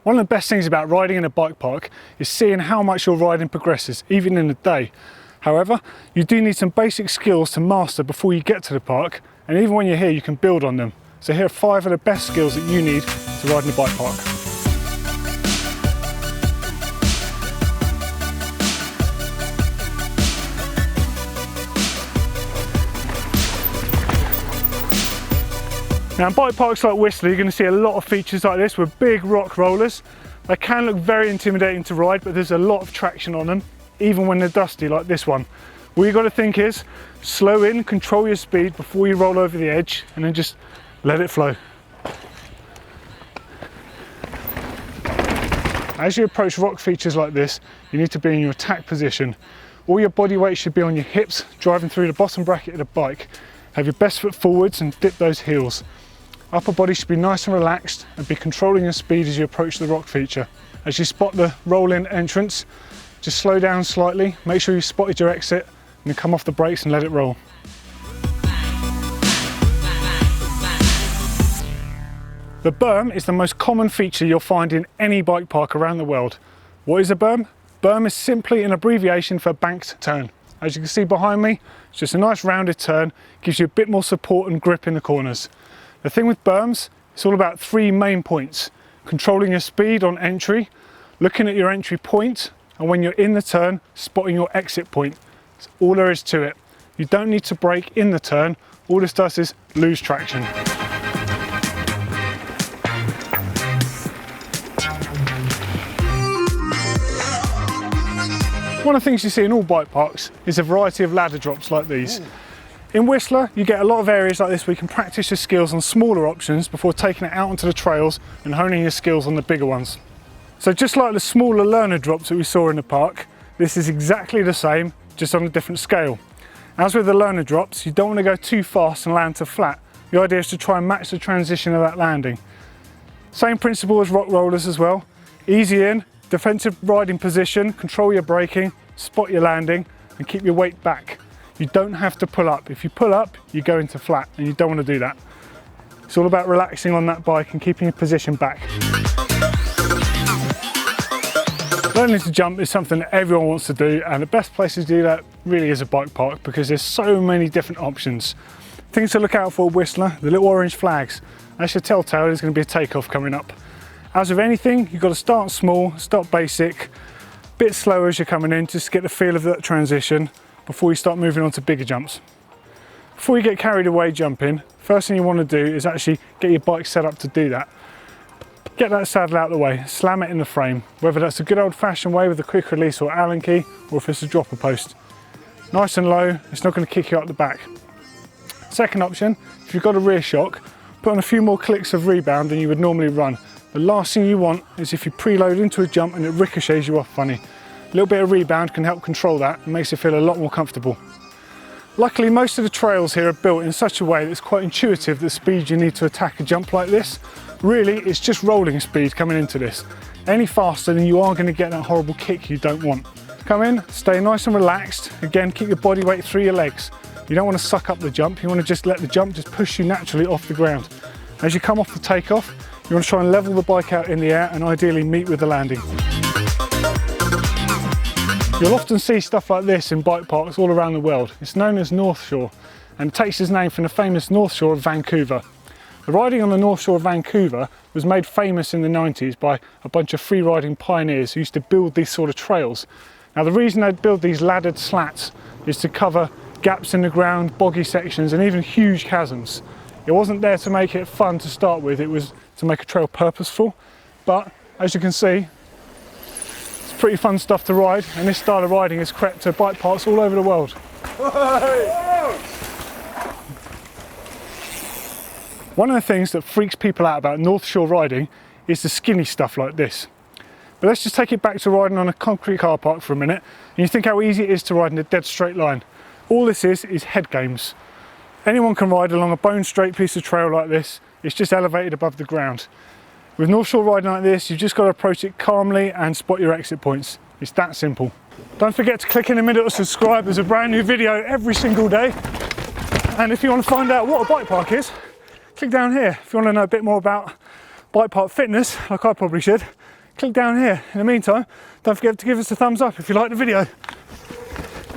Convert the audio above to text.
One of the best things about riding in a bike park is seeing how much your riding progresses, even in a day. However, you do need some basic skills to master before you get to the park, and even when you're here you can build on them. So here are 5 of the best skills that you need to ride in a bike park. Now in bike parks like Whistler you're going to see a lot of features like this with big rock rollers. They can look very intimidating to ride, but there's a lot of traction on them, even when they're dusty like this one. All you've got to think is slow in, control your speed before you roll over the edge, and then just let it flow. As you approach rock features like this, you need to be in your attack position. All your body weight should be on your hips, driving through the bottom bracket of the bike. Have your best foot forwards and dip those heels. Upper body should be nice and relaxed and be controlling your speed as you approach the rock feature. As you spot the roll-in entrance, just slow down slightly, make sure you spotted your exit, and then come off the brakes and let it roll. The berm is the most common feature you'll find in any bike park around the world. What is a berm? Berm is simply an abbreviation for banked turn. As you can see behind me, it's just a nice rounded turn, gives you a bit more support and grip in the corners. The thing with berms, it's all about 3 main points. Controlling your speed on entry, looking at your entry point, and when you're in the turn, spotting your exit point. That's all there is to it. You don't need to brake in the turn, all this does is lose traction. One of the things you see in all bike parks is a variety of ladder drops like these. In Whistler, you get a lot of areas like this where you can practice your skills on smaller options before taking it out onto the trails and honing your skills on the bigger ones. So just like the smaller learner drops that we saw in the park, this is exactly the same, just on a different scale. As with the learner drops, you don't want to go too fast and land to flat. The idea is to try and match the transition of that landing. Same principle as rock rollers as well. Easy in, defensive riding position, control your braking, spot your landing, and keep your weight back. You don't have to pull up. If you pull up, you go into flat, and you don't want to do that. It's all about relaxing on that bike and keeping your position back. Learning to jump is something that everyone wants to do, and the best place to do that really is a bike park because there's so many different options. Things to look out for at Whistler, the little orange flags. That's your telltale there's going to be a takeoff coming up. As with anything, you've got to start small, start basic, a bit slower as you're coming in, just to get the feel of that transition before you start moving on to bigger jumps. Before you get carried away jumping, first thing you want to do is actually get your bike set up to do that. Get that saddle out of the way, slam it in the frame, whether that's a good old-fashioned way with a quick release or Allen key, or if it's a dropper post. Nice and low, it's not going to kick you out the back. Second option, if you've got a rear shock, put on a few more clicks of rebound than you would normally run. The last thing you want is if you preload into a jump and it ricochets you off funny. A little bit of rebound can help control that and makes it feel a lot more comfortable. Luckily, most of the trails here are built in such a way that it's quite intuitive the speed you need to attack a jump like this. Really, it's just rolling speed coming into this. Any faster than you are going to get that horrible kick you don't want. Come in, stay nice and relaxed. Again, keep your body weight through your legs. You don't want to suck up the jump, you want to just let the jump just push you naturally off the ground. As you come off the takeoff, you want to try and level the bike out in the air and ideally meet with the landing. You'll often see stuff like this in bike parks all around the world. It's known as North Shore, and it takes its name from the famous North Shore of Vancouver. The riding on the North Shore of Vancouver was made famous in the 90s by a bunch of free riding pioneers who used to build these sort of trails. Now the reason they'd build these laddered slats is to cover gaps in the ground, boggy sections and even huge chasms. It wasn't there to make it fun to start with, it was to make a trail purposeful, but as you can see, it's pretty fun stuff to ride, and this style of riding has crept to bike parks all over the world. One of the things that freaks people out about North Shore riding is the skinny stuff like this. But let's just take it back to riding on a concrete car park for a minute, and you think how easy it is to ride in a dead straight line. All this is head games. Anyone can ride along a bone straight piece of trail like this, it's just elevated above the ground. With North Shore riding like this, you've just got to approach it calmly and spot your exit points. It's that simple. Don't forget to click in the middle to subscribe, there's a brand new video every single day. And if you want to find out what a bike park is, click down here. If you want to know a bit more about bike park fitness, like I probably should, click down here. In the meantime, don't forget to give us a thumbs up if you like the video.